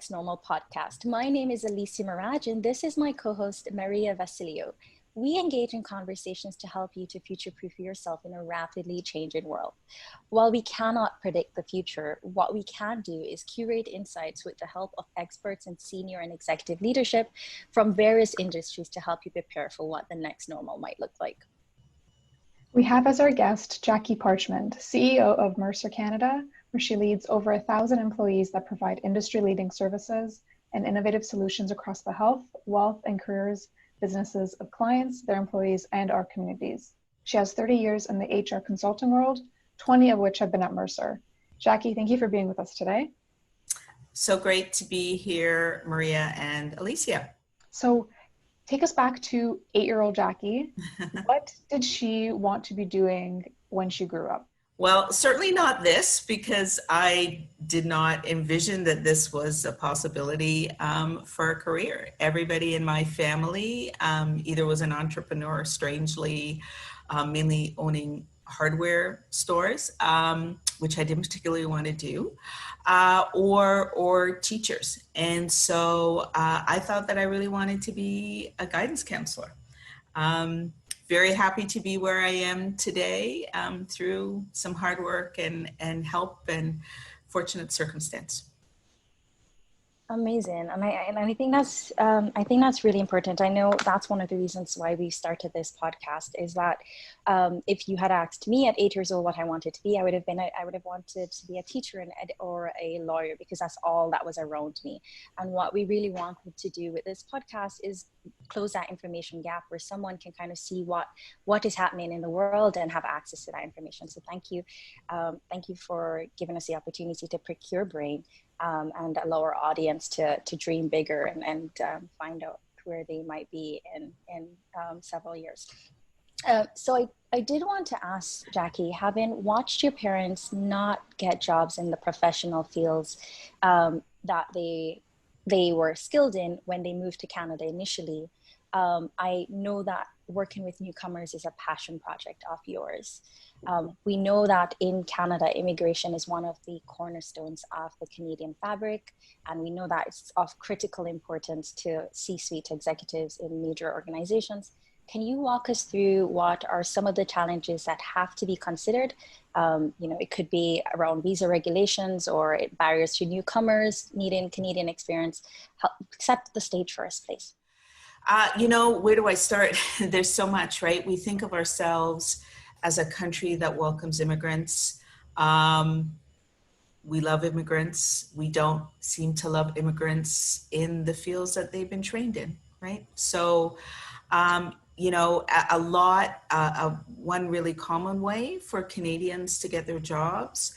Next Normal podcast. My name is Alecia Maragh, and this is my co-host, Vassiliou. We engage in conversations to help you to future-proof yourself in a rapidly changing world. While we cannot predict the future, what we can do is curate insights with the help of experts in senior and executive leadership from various industries to help you prepare for what the next normal might look like. We have as our guest Jaqui Parchment, CEO of Mercer Canada, where she leads over 1,000 employees that provide industry-leading services and innovative solutions across the health, wealth, and careers businesses of clients, their employees, and our communities. She has 30 years in the HR consulting world, 20 of which have been at Mercer. Jaqui, thank you for being with us today. So great to be here, Maria and Alecia. So take us back to 8-year-old Jaqui. What did she want to be doing when she grew up? Well, certainly not this, because I did not envision that this was a possibility for a career. Everybody in my family either was an entrepreneur, strangely, mainly owning hardware stores, which I didn't particularly want to do, or teachers. And so I thought that I really wanted to be a guidance counselor. Very happy to be where I am today through some hard work and help and fortunate circumstance. Amazing, and I think that's really important. I know that's one of the reasons why we started this podcast. Is that if you had asked me at 8 years old what I wanted to be, I would have wanted to be a teacher or a lawyer, because that's all that was around me. And what we really wanted to do with this podcast is close that information gap, where someone can kind of see what is happening in the world and have access to that information. So thank you for giving us the opportunity to prick your brain. And allow our audience to dream bigger and find out where they might be in several years. So I did want to ask Jaqui, having watched your parents not get jobs in the professional fields that they were skilled in when they moved to Canada initially, I know that working with newcomers is a passion project of yours. We know that in Canada, immigration is one of the cornerstones of the Canadian fabric, and we know that it's of critical importance to C-suite executives in major organizations. Can you walk us through what are some of the challenges that have to be considered? It could be around visa regulations or barriers to newcomers needing Canadian experience. Set the stage for us, please. Where do I start? There's so much, right? We think of ourselves as a country that welcomes immigrants. We love immigrants. We don't seem to love immigrants in the fields that they've been trained in, right? So, one really common way for Canadians to get their jobs,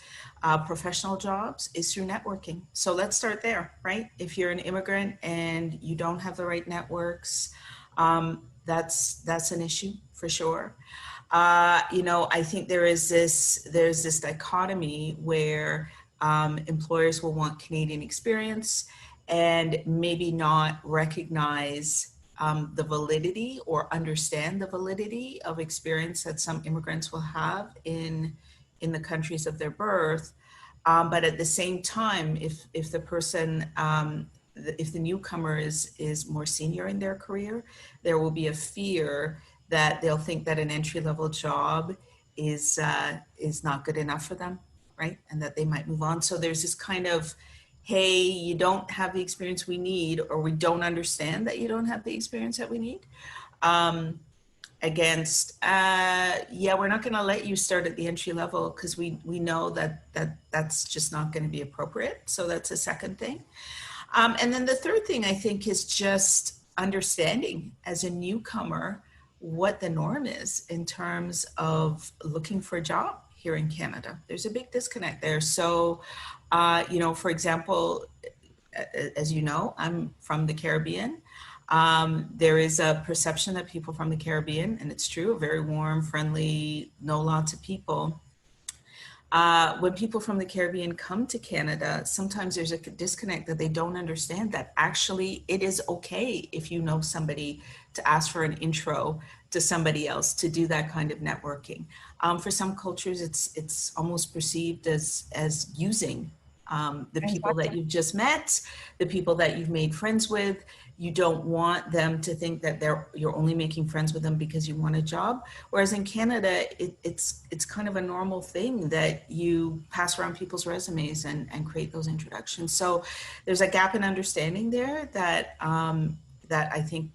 professional jobs, is through networking. So let's start there, right? If you're an immigrant and you don't have the right networks, that's an issue for sure. I think there's this dichotomy where employers will want Canadian experience and maybe not recognize the validity or understand the validity of experience that some immigrants will have in the countries of their birth. But at the same time, if the person, if the newcomer is more senior in their career, there will be a fear that they'll think that an entry-level job is not good enough for them, right? And that they might move on. So there's this kind of, hey, you don't have the experience we need, or we don't understand that you don't have the experience that we need. We're not going to let you start at the entry level because we know that's just not going to be appropriate. So that's a second thing. And then the third thing, I think, is just understanding as a newcomer what the norm is in terms of looking for a job here in Canada. There's a big disconnect there. So, for example, as you know, I'm from the Caribbean. There is a perception that people from the Caribbean, and it's true, very warm, friendly, know lots of people. When people from the Caribbean come to Canada, sometimes there's a disconnect that they don't understand that actually it is okay if you know somebody to ask for an intro to somebody else, to do that kind of networking. For some cultures, it's almost perceived as using The people that you've just met, the people that you've made friends with. You don't want them to think that you're only making friends with them because you want a job. Whereas in Canada, it's kind of a normal thing that you pass around people's resumes and create those introductions. So there's a gap in understanding there that that I think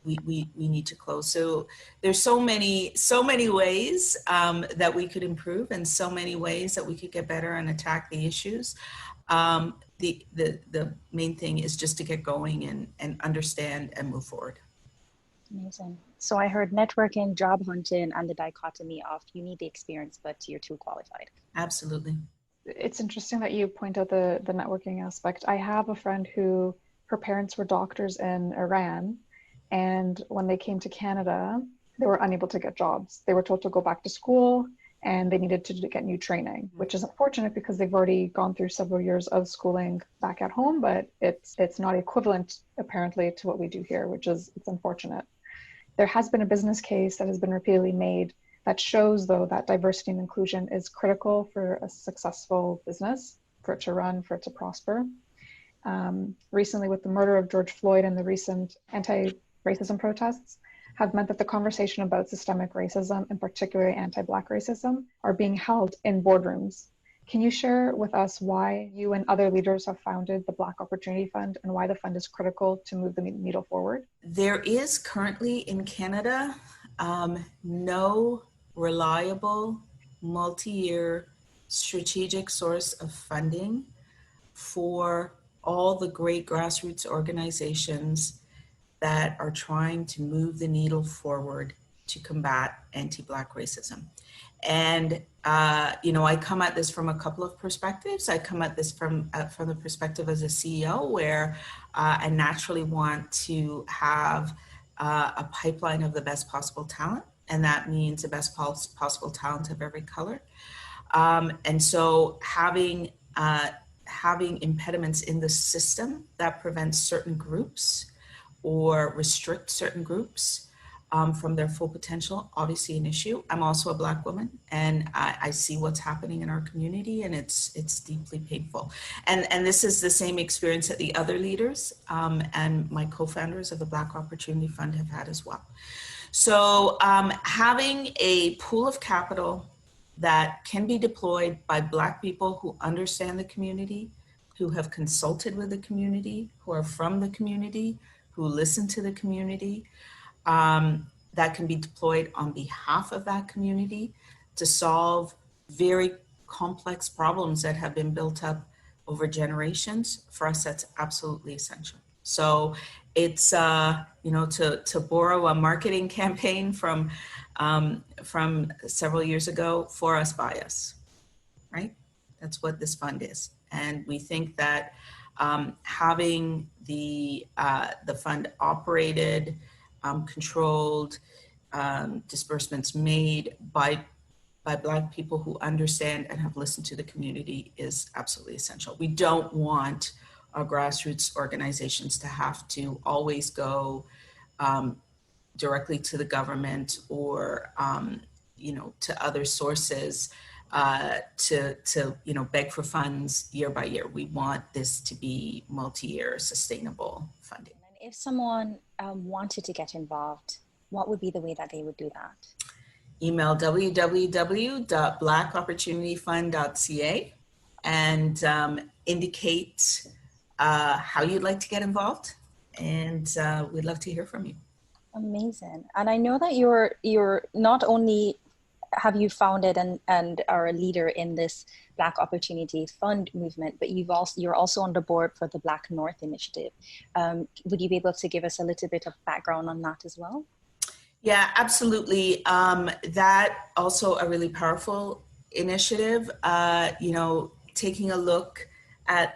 we need to close. So there's so many ways that we could improve, and so many ways that we could get better and attack the issues. The main thing is just to get going and understand and move forward. Amazing. So I heard networking, job hunting, and the dichotomy of you need the experience, but you're too qualified. Absolutely. It's interesting that you point out the networking aspect. I have a friend who, her parents were doctors in Iran, and when they came to Canada, they were unable to get jobs. They were told to go back to school, and they needed to get new training, which is unfortunate because they've already gone through several years of schooling back at home, but it's not equivalent apparently to what we do here, it's unfortunate. There has been a business case that has been repeatedly made that shows, though, that diversity and inclusion is critical for a successful business, for it to run, for it to prosper. Recently, with the murder of George Floyd and the recent anti-racism protests, have meant that the conversation about systemic racism, and particularly anti-Black racism, are being held in boardrooms. Can you share with us why you and other leaders have founded the Black Opportunity Fund and why the fund is critical to move the needle forward? There is currently in Canada no reliable multi-year strategic source of funding for all the great grassroots organizations that are trying to move the needle forward to combat anti-Black racism. And, I come at this from a couple of perspectives. I come at this from the perspective as a CEO, where I naturally want to have a pipeline of the best possible talent. And that means the best possible talent of every color. And so having impediments in the system that prevents certain groups or restrict certain groups from their full potential, obviously an issue. I'm also a Black woman, and I see what's happening in our community, and it's deeply painful. And this is the same experience that the other leaders and my co-founders of the Black Opportunity Fund have had as well. So having a pool of capital that can be deployed by Black people who understand the community, who have consulted with the community, who are from the community, who listen to the community, that can be deployed on behalf of that community to solve very complex problems that have been built up over generations. For us, that's absolutely essential. So it's, to borrow a marketing campaign from several years ago, for us, by us, right? That's what this fund is. And we think that having the fund operated, controlled, disbursements made by Black people who understand and have listened to the community is absolutely essential. We don't want our grassroots organizations to have to always go directly to the government or to other sources to beg for funds year by year. We want this to be multi-year sustainable funding. And if someone wanted to get involved, what would be the way that they would do that? Email www.blackopportunityfund.ca and indicate how you'd like to get involved, and we'd love to hear from you. Amazing. And I know that you're not only have you founded and are a leader in this Black Opportunity Fund movement, but you're also on the board for the BlackNorth Initiative. Would you be able to give us a little bit of background on that as well? Yeah, absolutely. That also a really powerful initiative, taking a look at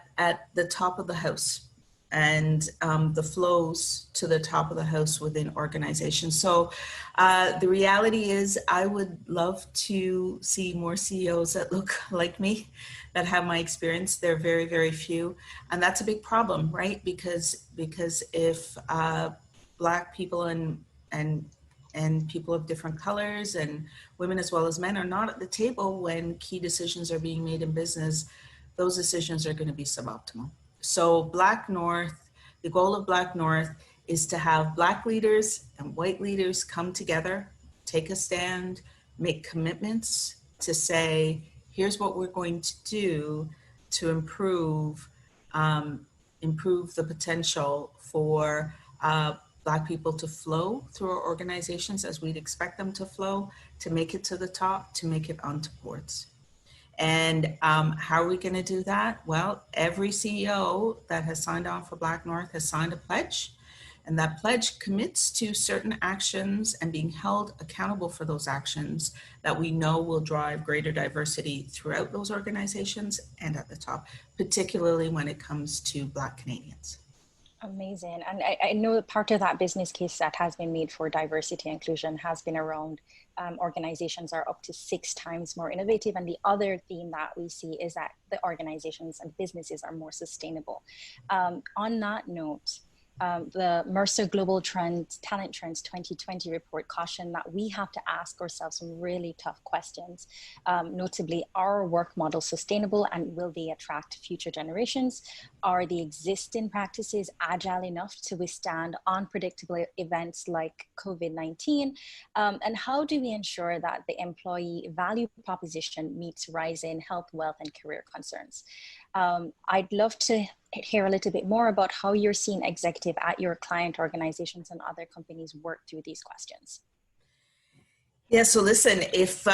the top of the house and the flows to the top of the house within organizations. So the reality is I would love to see more CEOs that look like me, that have my experience. They're very, very few. And that's a big problem, right? Because if Black people and people of different colors and women as well as men are not at the table when key decisions are being made in business, those decisions are going to be suboptimal. So BlackNorth, the goal of BlackNorth is to have Black leaders and white leaders come together, take a stand, make commitments to say, here's what we're going to do to improve the potential for Black people to flow through our organizations as we'd expect them to flow, to make it to the top, to make it onto boards. And how are we going to do that? Well, every CEO that has signed on for BlackNorth has signed a pledge, and that pledge commits to certain actions and being held accountable for those actions that we know will drive greater diversity throughout those organizations and at the top, particularly when it comes to Black Canadians. Amazing. And I know that part of that business case that has been made for diversity and inclusion has been around organizations are up to 6 times more innovative. And the other theme that we see is that the organizations and businesses are more sustainable. On that note, the Mercer Global Talent Trends 2020 report cautioned that we have to ask ourselves some really tough questions. Notably, are our work models sustainable and will they attract future generations? Are the existing practices agile enough to withstand unpredictable events like COVID-19? And how do we ensure that the employee value proposition meets rising health, wealth, and career concerns? I'd love to hear a little bit more about how you're seeing executive at your client organizations and other companies work through these questions. Yeah, so listen, if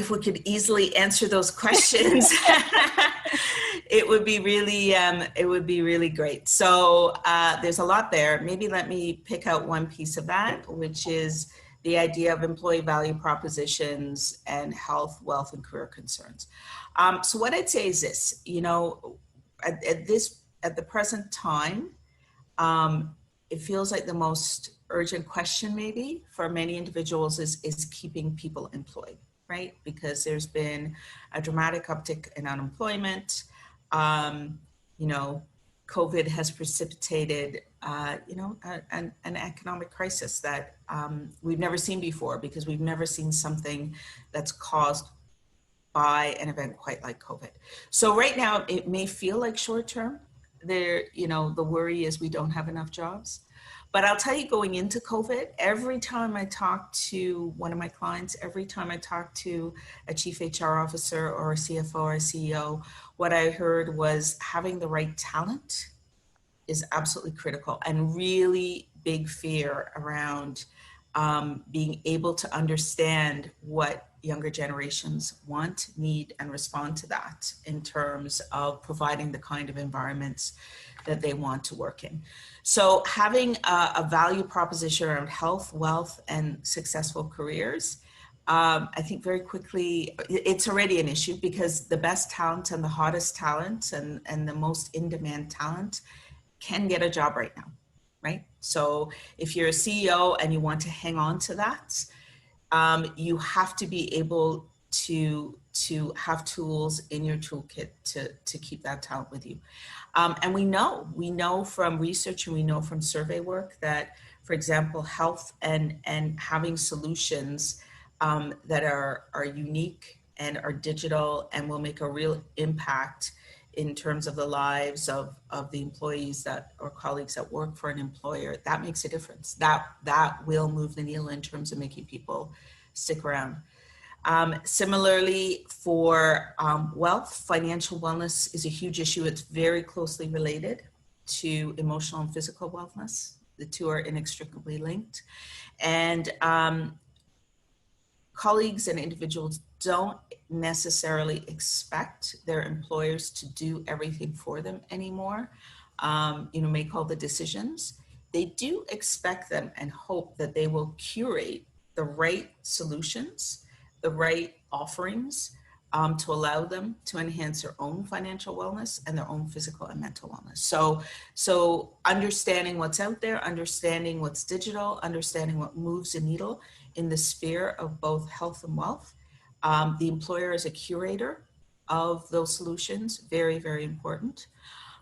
we could easily answer those questions, it would be really great. So there's a lot there. Maybe let me pick out one piece of that, which is the idea of employee value propositions and health, wealth, and career concerns. So what I'd say is this, you know, at the present time, it feels like the most urgent question maybe for many individuals is keeping people employed, right? Because there's been a dramatic uptick in unemployment. You know, COVID has precipitated, you know, an economic crisis that we've never seen before, because we've never seen something that's caused by an event quite like COVID. So right now it may feel like short term. There, you know, the worry is we don't have enough jobs. But I'll tell you, going into COVID, every time I talk to one of my clients, every time I talk to a chief HR officer or a CFO or a CEO, what I heard was having the right talent is absolutely critical, and really big fear around being able to understand what younger generations want, need, and respond to that in terms of providing the kind of environments that they want to work in. So having a value proposition around health, wealth, and successful careers, I think very quickly, it's already an issue, because the best talent and the hottest talent and the most in-demand talent can get a job right now, right? So if you're a CEO and you want to hang on to that, you have to be able to have tools in your toolkit to keep that talent with you. And we know from research and we know from survey work that, for example, health and having solutions that are unique and are digital and will make a real impact in terms of the lives of the employees that or colleagues that work for an employer, that makes a difference. That will move the needle in terms of making people stick around. Similarly, for wealth, financial wellness is a huge issue. It's very closely related to emotional and physical wellness. The two are inextricably linked. And colleagues and individuals don't necessarily expect their employers to do everything for them anymore, you know, make all the decisions. They do expect them and hope that they will curate the right solutions, the right offerings to allow them to enhance their own financial wellness and their own physical and mental wellness. So understanding what's out there, understanding what's digital, understanding what moves the needle in the sphere of both health and wealth. The employer is a curator of those solutions, very, very important.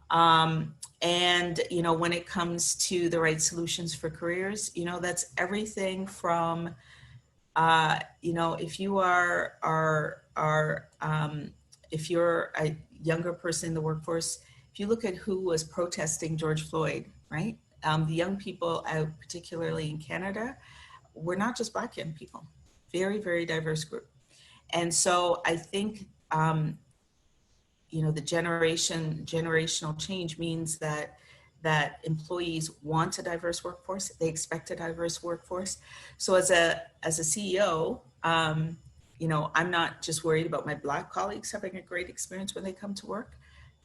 And, you know, when it comes to the right solutions for careers, you know, that's everything from, you know, if you are if you're younger person in the workforce, if you look at who was protesting George Floyd, right? The young people out, particularly in Canada, were not just Black young people, very, very diverse group. And so I think, you know, the generational change means that employees want a diverse workforce. They expect a diverse workforce. So as a CEO, you know, I'm not just worried about my Black colleagues having a great experience when they come to work.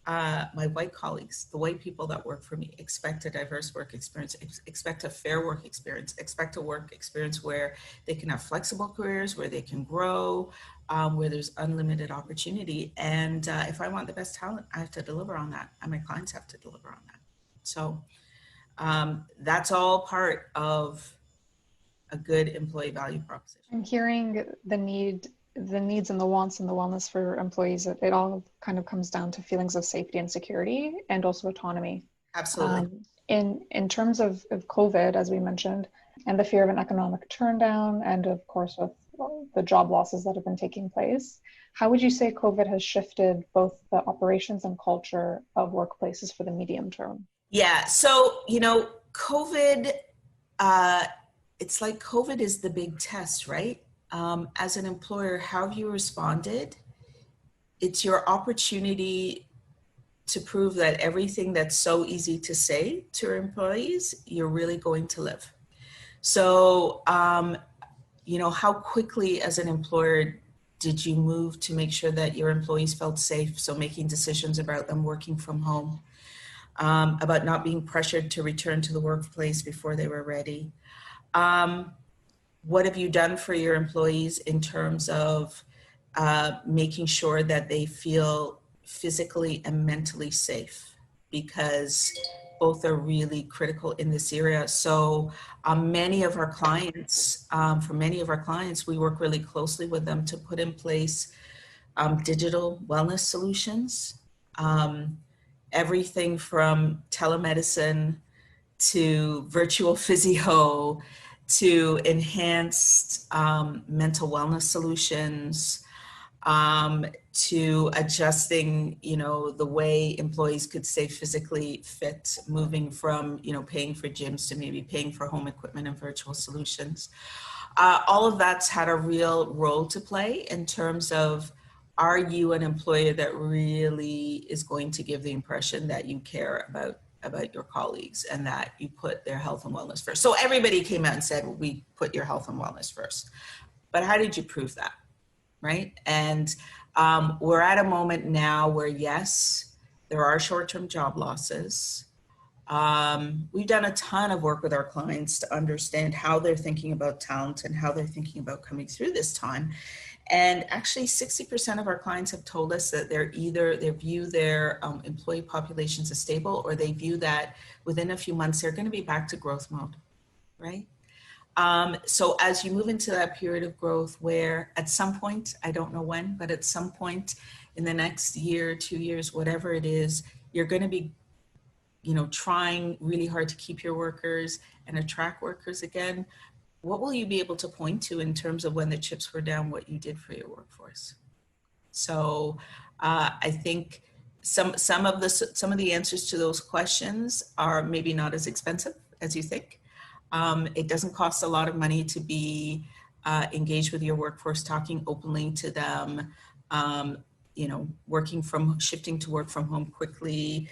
My white colleagues, the white people that work for me, expect a diverse work experience, expect a fair work experience, expect a work experience where they can have flexible careers, where they can grow, where there's unlimited opportunity. And if I want the best talent, I have to deliver on that, and my clients have to deliver on that. So that's all part of a good employee value proposition. I'm hearing the needs and the wants and the wellness for employees. It all kind of comes down to feelings of safety and security, and also autonomy. Absolutely. In terms of COVID, as we mentioned, and the fear of an economic turndown, and of course with the job losses that have been taking place, how would you say COVID has shifted both the operations and culture of workplaces for the medium term? Yeah, so, you know, COVID, it's like COVID is the big test, right? As an employer, how have you responded? It's your opportunity to prove that everything that's so easy to say to your employees, you're really going to live. So, you know, how quickly as an employer did you move to make sure that your employees felt safe? So making decisions about them working from home, about not being pressured to return to the workplace before they were ready. What have you done for your employees in terms of making sure that they feel physically and mentally safe? Because both are really critical in this area. So many of our clients, for many of our clients, we work really closely with them to put in place digital wellness solutions. Everything from telemedicine to virtual physio to enhanced mental wellness solutions, to adjusting, you know, the way employees could stay physically fit, moving from, you know, paying for gyms to maybe paying for home equipment and virtual solutions. All of that's had a real role to play in terms of, are you an employer that really is going to give the impression that you care about your colleagues and that you put their health and wellness first? So everybody came out and said, well, we put your health and wellness first. But how did you prove that, right? And we're at a moment now where, yes, there are short-term job losses. We've done a ton of work with our clients to understand how they're thinking about talent and how they're thinking about coming through this time. And actually 60% of our clients have told us that they view their employee populations as stable, or they view that within a few months, they're going to be back to growth mode, right? So as you move into that period of growth where at some point, I don't know when, but at some point in the next year, 2 years, whatever it is, you're going to be, you know, trying really hard to keep your workers and attract workers again. What will you be able to point to in terms of when the chips were down, what you did for your workforce? So I think some of the answers to those questions are maybe not as expensive as you think. It doesn't cost a lot of money to be engaged with your workforce, talking openly to them, you know, shifting to work from home quickly,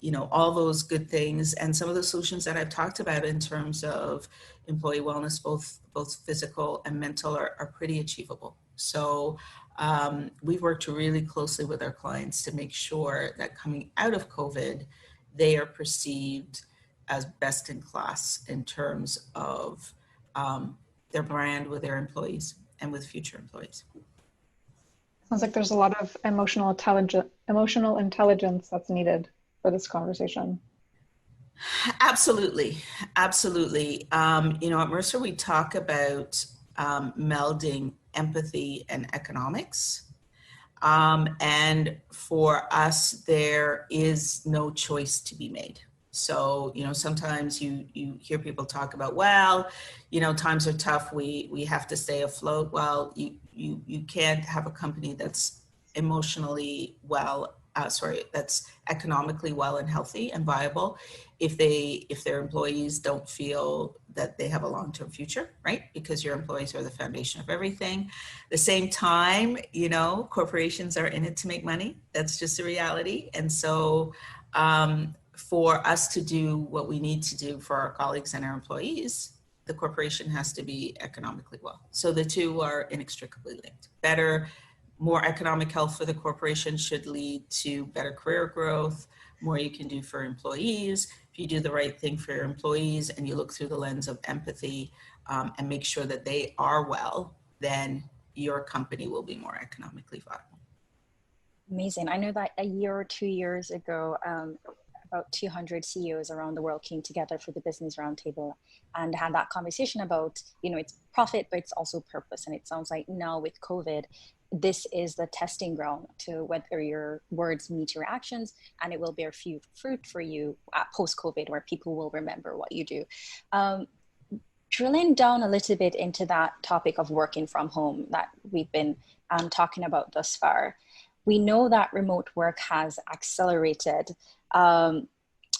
you know, all those good things. And some of the solutions that I've talked about in terms of employee wellness, both physical and mental, are pretty achievable. So we've worked really closely with our clients to make sure that coming out of COVID, they are perceived as best in class in terms of their brand with their employees and with future employees. Sounds like there's a lot of emotional intelligence that's needed for this conversation. Absolutely, absolutely. You know, at Mercer, we talk about melding empathy and economics. And for us, there is no choice to be made. So, you know, sometimes you hear people talk about, well, you know, times are tough, we have to stay afloat. Well, you can't have a company that's emotionally well, that's economically well and healthy and viable if their employees don't feel that they have a long-term future, right? Because your employees are the foundation of everything. At the same time, you know, corporations are in it to make money. That's just a reality. And so for us to do what we need to do for our colleagues and our employees, the corporation has to be economically well. So the two are inextricably linked. More economic health for the corporation should lead to better career growth, more you can do for employees. If you do the right thing for your employees and you look through the lens of empathy and make sure that they are well, then your company will be more economically viable. Amazing. I know that a year or 2 years ago, about 200 CEOs around the world came together for the Business Roundtable and had that conversation about, you know, it's profit, but it's also purpose. And it sounds like now with COVID, this is the testing ground to whether your words meet your actions, and it will bear fruit for you post-COVID, where people will remember what you do. Drilling down a little bit into that topic of working from home that we've been talking about thus far, we know that remote work has accelerated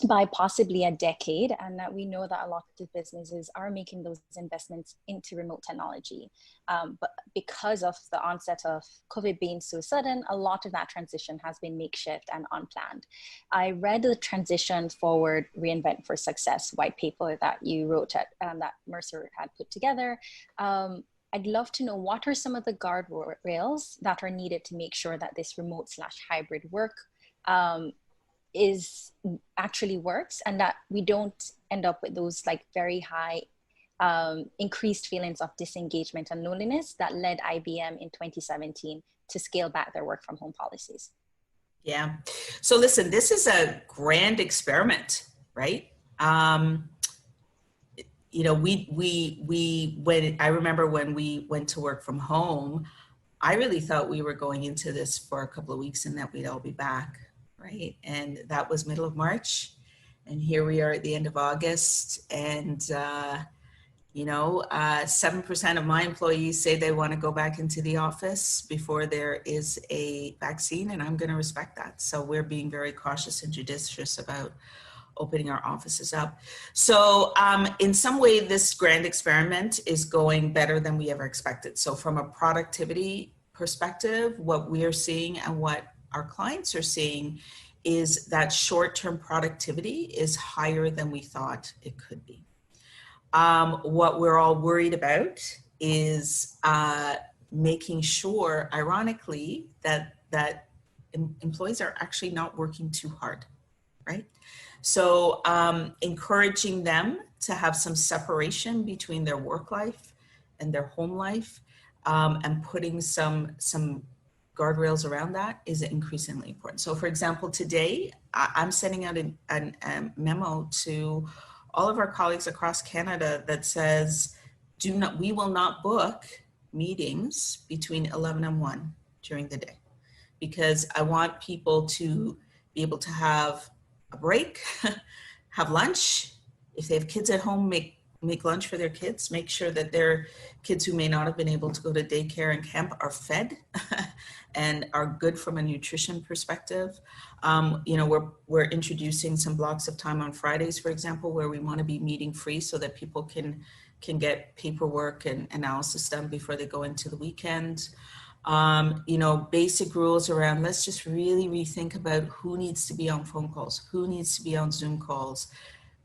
by possibly a decade, and that we know that a lot of businesses are making those investments into remote technology. But because of the onset of COVID being so sudden, a lot of that transition has been makeshift and unplanned. I read the Transition Forward Reinvent for Success white paper that you wrote that Mercer had put together. I'd love to know, what are some of the guardrails that are needed to make sure that this remote/hybrid work actually works, and that we don't end up with those like very high increased feelings of disengagement and loneliness that led IBM in 2017 to scale back their work from home policies? Yeah. So listen, this is a grand experiment, right? You know, when I remember when we went to work from home, I really thought we were going into this for a couple of weeks and that we'd all be back, right? And that was middle of March. And here we are at the end of August. And, 7% of my employees say they want to go back into the office before there is a vaccine, and I'm going to respect that. So we're being very cautious and judicious about opening our offices up. So in some way, this grand experiment is going better than we ever expected. So from a productivity perspective, what we are seeing and what our clients are seeing is that short-term productivity is higher than we thought it could be. What we're all worried about is making sure, ironically, that employees are actually not working too hard, right? So encouraging them to have some separation between their work life and their home life, and putting some guardrails around that is increasingly important. So for example, today, I'm sending out a memo to all of our colleagues across Canada that says, we will not book meetings between 11 and 1 during the day, because I want people to be able to have a break, have lunch. If they have kids at home, make lunch for their kids, make sure that their kids who may not have been able to go to daycare and camp are fed and are good from a nutrition perspective. We're introducing some blocks of time on Fridays, for example, where we want to be meeting free so that people can get paperwork and analysis done before they go into the weekend. Basic rules around, let's just really rethink about who needs to be on phone calls, who needs to be on Zoom calls.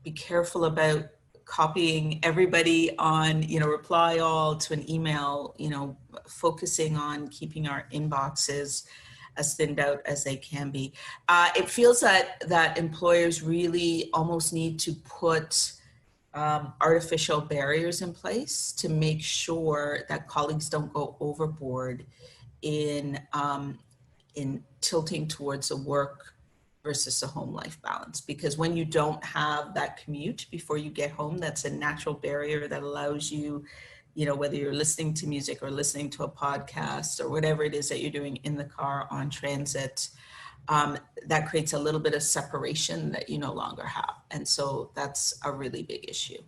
Be careful about copying everybody on, reply all to an email, focusing on keeping our inboxes as thinned out as they can be. It feels that employers really almost need to put artificial barriers in place to make sure that colleagues don't go overboard in tilting towards a work versus a home life balance. Because when you don't have that commute before you get home, that's a natural barrier that allows you, whether you're listening to music or listening to a podcast or whatever it is that you're doing in the car, on transit, that creates a little bit of separation that you no longer have. And so that's a really big issue.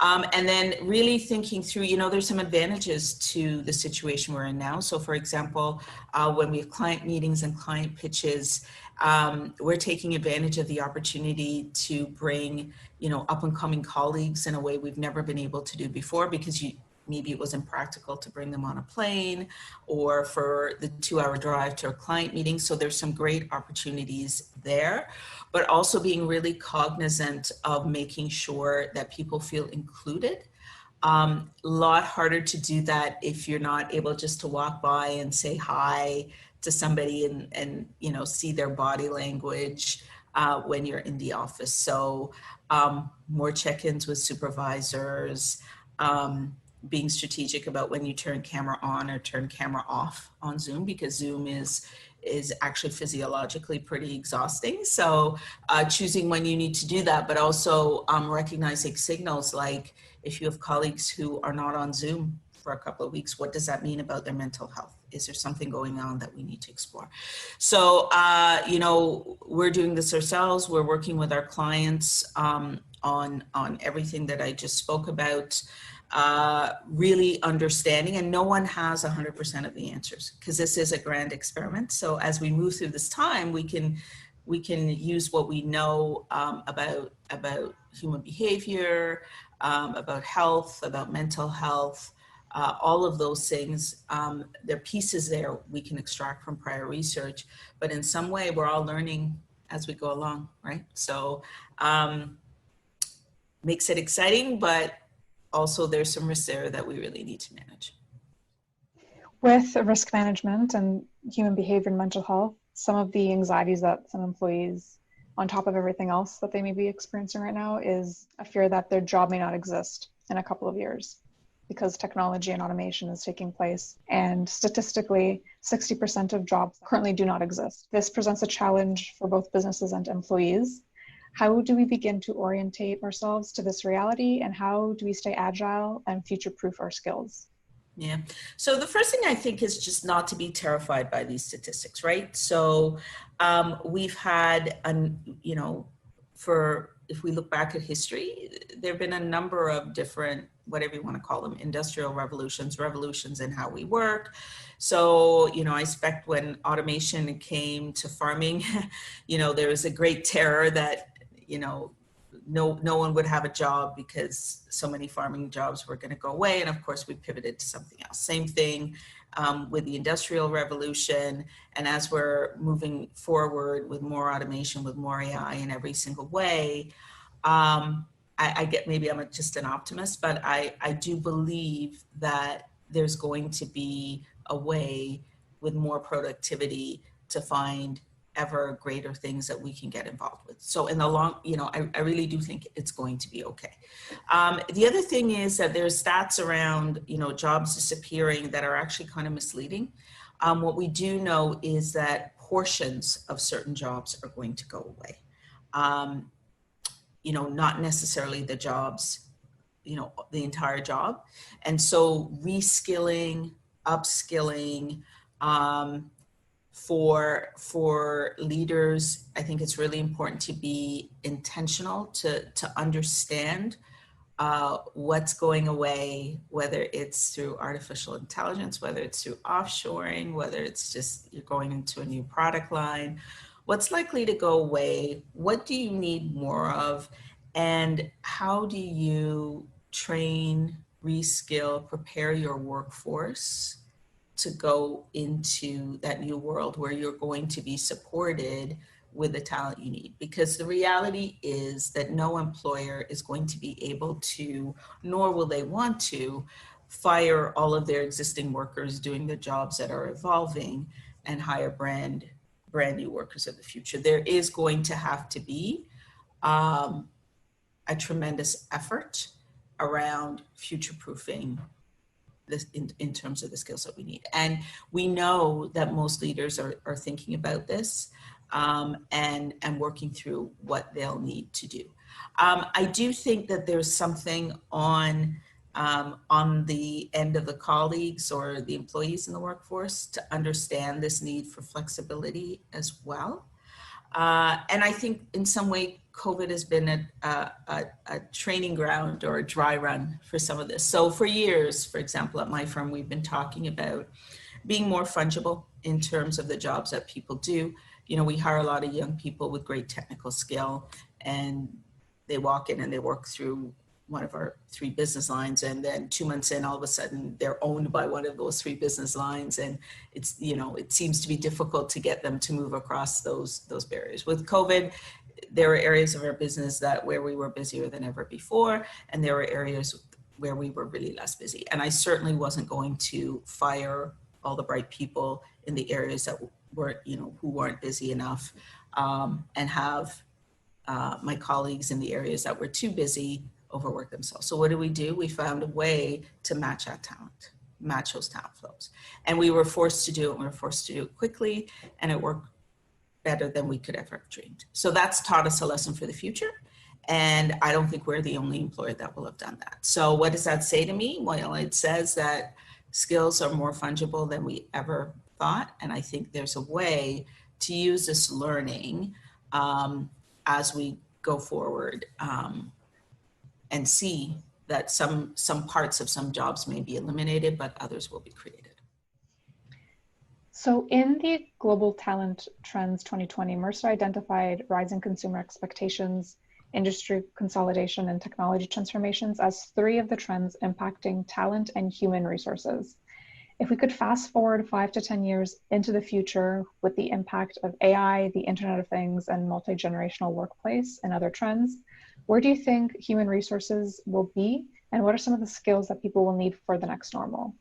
And then really thinking through, you know, there's some advantages to the situation we're in now. So for example, when we have client meetings and client pitches, we're taking advantage of the opportunity to bring, you know, up and coming colleagues in a way we've never been able to do before, because maybe it wasn't practical to bring them on a plane or for the 2-hour drive to a client meeting. So there's some great opportunities there, but also being really cognizant of making sure that people feel included. A lot harder to do that if you're not able just to walk by and say hi to somebody and you know, see their body language when you're in the office. So more check-ins with supervisors, being strategic about when you turn camera on or turn camera off on Zoom, because Zoom is actually physiologically pretty exhausting. So choosing when you need to do that, but also recognizing signals like if you have colleagues who are not on Zoom for a couple of weeks, what does that mean about their mental health? Is there something going on that we need to explore? So, you know, we're doing this ourselves. We're working with our clients on everything that I just spoke about. Really understanding, and no one has 100% of the answers because this is a grand experiment. So as we move through this time, we can use what we know about human behavior, about health, about mental health, all of those things. There are pieces there we can extract from prior research, but in some way we're all learning as we go along, right? So makes it exciting, but also there's some risks there that we really need to manage. With risk management and human behavior and mental health, some of the anxieties that some employees, on top of everything else that they may be experiencing right now, is a fear that their job may not exist in a couple of years because technology and automation is taking place. And statistically, 60% of jobs currently do not exist. This presents a challenge for both businesses and employees. How do we begin to orientate ourselves to this reality, and how do we stay agile and future-proof our skills? Yeah. So the first thing I think is just not to be terrified by these statistics, right? So we've had, you know, if we look back at history, there have been a number of different, whatever you want to call them, industrial revolutions in how we work. So, you know, I expect when automation came to farming, you know, there was a great terror that, you know, no one would have a job because so many farming jobs were going to go away. And of course, we pivoted to something else. Same thing with the Industrial Revolution. And as we're moving forward with more automation, with more AI in every single way, I get, maybe I'm just an optimist, but I do believe that there's going to be a way with more productivity to find ever greater things that we can get involved with. So in the long, you know, I really do think it's going to be okay. The other thing is that there's stats around, you know, jobs disappearing that are actually kind of misleading. What we do know is that portions of certain jobs are going to go away. You know, not necessarily the jobs, you know, the entire job. And so reskilling, upskilling, for leaders, I think it's really important to be intentional, to understand what's going away, whether it's through artificial intelligence, whether it's through offshoring, whether it's just you're going into a new product line, what's likely to go away, what do you need more of, and how do you train, reskill, prepare your workforce to go into that new world where you're going to be supported with the talent you need. Because the reality is that no employer is going to be able to, nor will they want to, fire all of their existing workers doing the jobs that are evolving and hire brand new workers of the future. There is going to have to be a tremendous effort around future-proofing this in terms of the skills that we need. And we know that most leaders are thinking about this and working through what they'll need to do. I do think that there's something on the end of the colleagues or the employees in the workforce to understand this need for flexibility as well. And I think in some way, COVID has been a training ground or a dry run for some of this. So for years, for example, at my firm, we've been talking about being more fungible in terms of the jobs that people do. You know, we hire a lot of young people with great technical skill, and they walk in and they work through one of our 3 business lines, and then 2 months in, all of a sudden they're owned by one of those 3 business lines, and it's, you know, it seems to be difficult to get them to move across those barriers. With COVID, there were areas of our business where we were busier than ever before, and there were areas where we were really less busy. And I certainly wasn't going to fire all the bright people in the areas that were, you know, who weren't busy enough, and have my colleagues in the areas that were too busy overwork themselves. So what do? We found a way to match that talent, match those talent flows. And we were forced to do it, we were forced to do it quickly, and it worked better than we could ever have dreamed. So that's taught us a lesson for the future. And I don't think we're the only employer that will have done that. So what does that say to me? Well, it says that skills are more fungible than we ever thought. And I think there's a way to use this learning as we go forward, and see that some parts of some jobs may be eliminated, but others will be created. So in the Global Talent Trends 2020, Mercer identified rising consumer expectations, industry consolidation, and technology transformations as 3 of the trends impacting talent and human resources. If we could fast forward 5 to 10 years into the future with the impact of AI, the Internet of Things, and multi-generational workplace and other trends, where do you think human resources will be, and what are some of the skills that people will need for the next normal?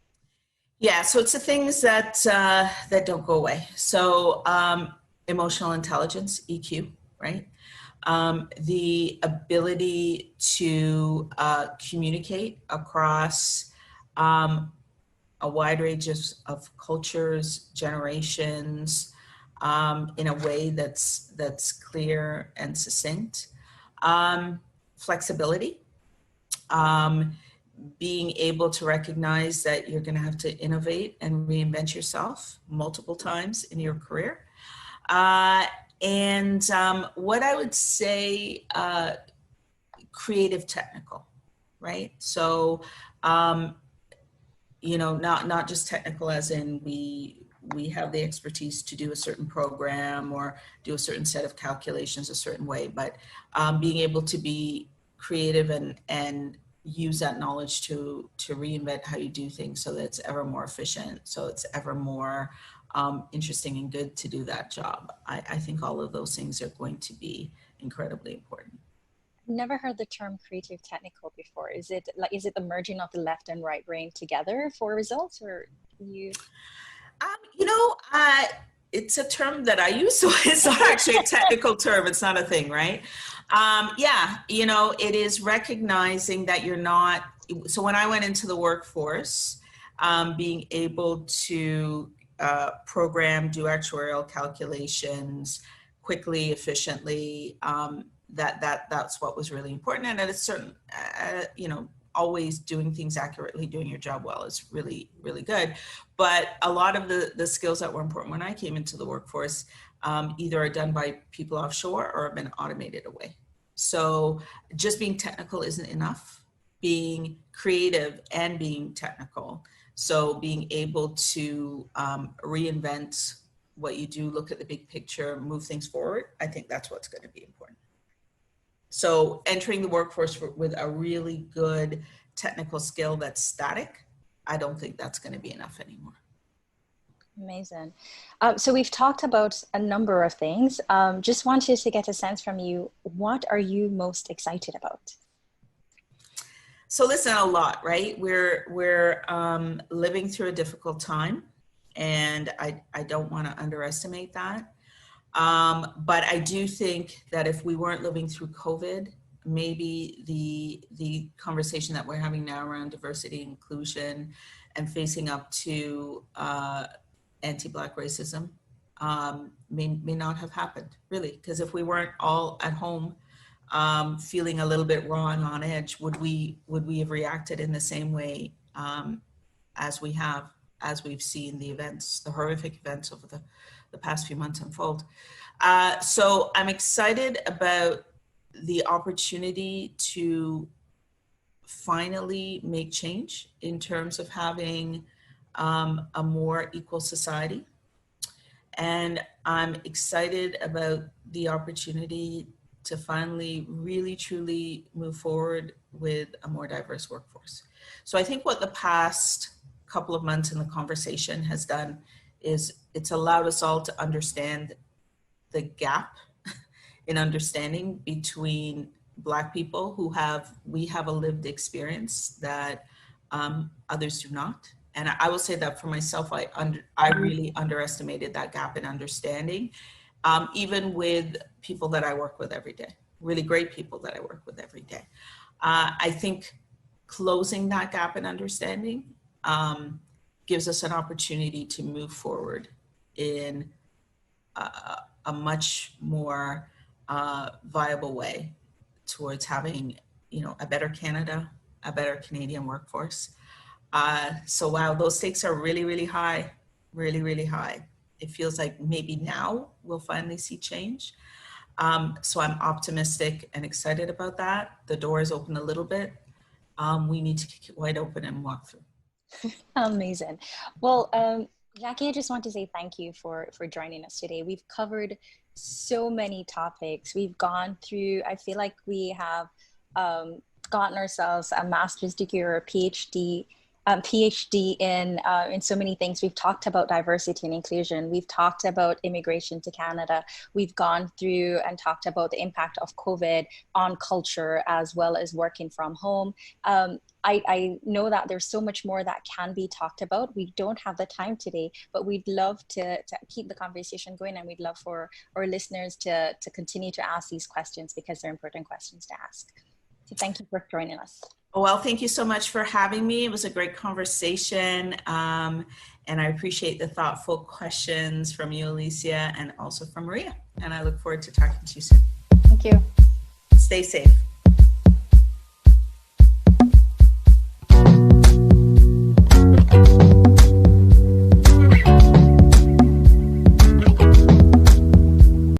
Yeah, so it's the things that that don't go away. So emotional intelligence, EQ, right? The ability to communicate across a wide range of cultures, generations, in a way that's clear and succinct. Flexibility, being able to recognize that you're going to have to innovate and reinvent yourself multiple times in your career. And what I would say, creative technical, right? So, you know, not just technical as in we have the expertise to do a certain program or do a certain set of calculations a certain way, but being able to be creative and use that knowledge to reinvent how you do things so that it's ever more efficient, so it's ever more interesting and good to do that job. I think all of those things are going to be incredibly important. I've never heard the term creative technical before. Is it the merging of the left and right brain together for results, or you? You know, it's a term that I use, so it's not actually a technical term. It's not a thing, right? Yeah, you know, it is recognizing that you're not. So when I went into the workforce, being able to program, do actuarial calculations quickly, efficiently, that's what was really important. And at a certain, you know, always doing things accurately, doing your job well is really, really good. But a lot of the skills that were important when I came into the workforce either are done by people offshore or have been automated away. So just being technical isn't enough. Being creative and being technical. So being able to reinvent what you do, look at the big picture, move things forward, I think that's what's going to be important. So entering the workforce with a really good technical skill that's static, I don't think that's going to be enough anymore. Amazing. So we've talked about a number of things. Just wanted to get a sense from you. What are you most excited about? So listen, a lot, right? We're living through a difficult time, and I don't want to underestimate that. But I do think that if we weren't living through COVID, maybe the conversation that we're having now around diversity and inclusion and facing up to anti-Black racism may not have happened, really. Because if we weren't all at home feeling a little bit raw and on edge, would we have reacted in the same way as we've seen the events, the horrific events over the past few months unfold? So I'm excited about the opportunity to finally make change in terms of having a more equal society. And I'm excited about the opportunity to finally really truly move forward with a more diverse workforce. So I think what the past couple of months in the conversation has done is it's allowed us all to understand the gap in understanding between Black people we have a lived experience that others do not. And I will say that for myself, I really underestimated that gap in understanding, even with people that I work with every day, really great people that I work with every day. I think closing that gap in understanding gives us an opportunity to move forward in a much more viable way towards having, a better Canada, a better Canadian workforce. So wow, those stakes are really, really high, really, really high. It feels like maybe now we'll finally see change. So I'm optimistic and excited about that. The door is open a little bit. We need to kick it wide open and walk through. Amazing. Well, Jaqui, I just want to say thank you for joining us today. We've covered so many topics. We've gone through, I feel like we have gotten ourselves a master's degree or a PhD in so many things. We've talked about diversity and inclusion. We've talked about immigration to Canada. We've gone through and talked about the impact of COVID on culture as well as working from home. I know that there's so much more that can be talked about. We don't have the time today, but we'd love to keep the conversation going, and we'd love for our listeners to continue to ask these questions because they're important questions to ask. So thank you for joining us. Well, thank you so much for having me. It was a great conversation. And I appreciate the thoughtful questions from you, Alecia, and also from Maria. And I look forward to talking to you soon. Thank you. Stay safe.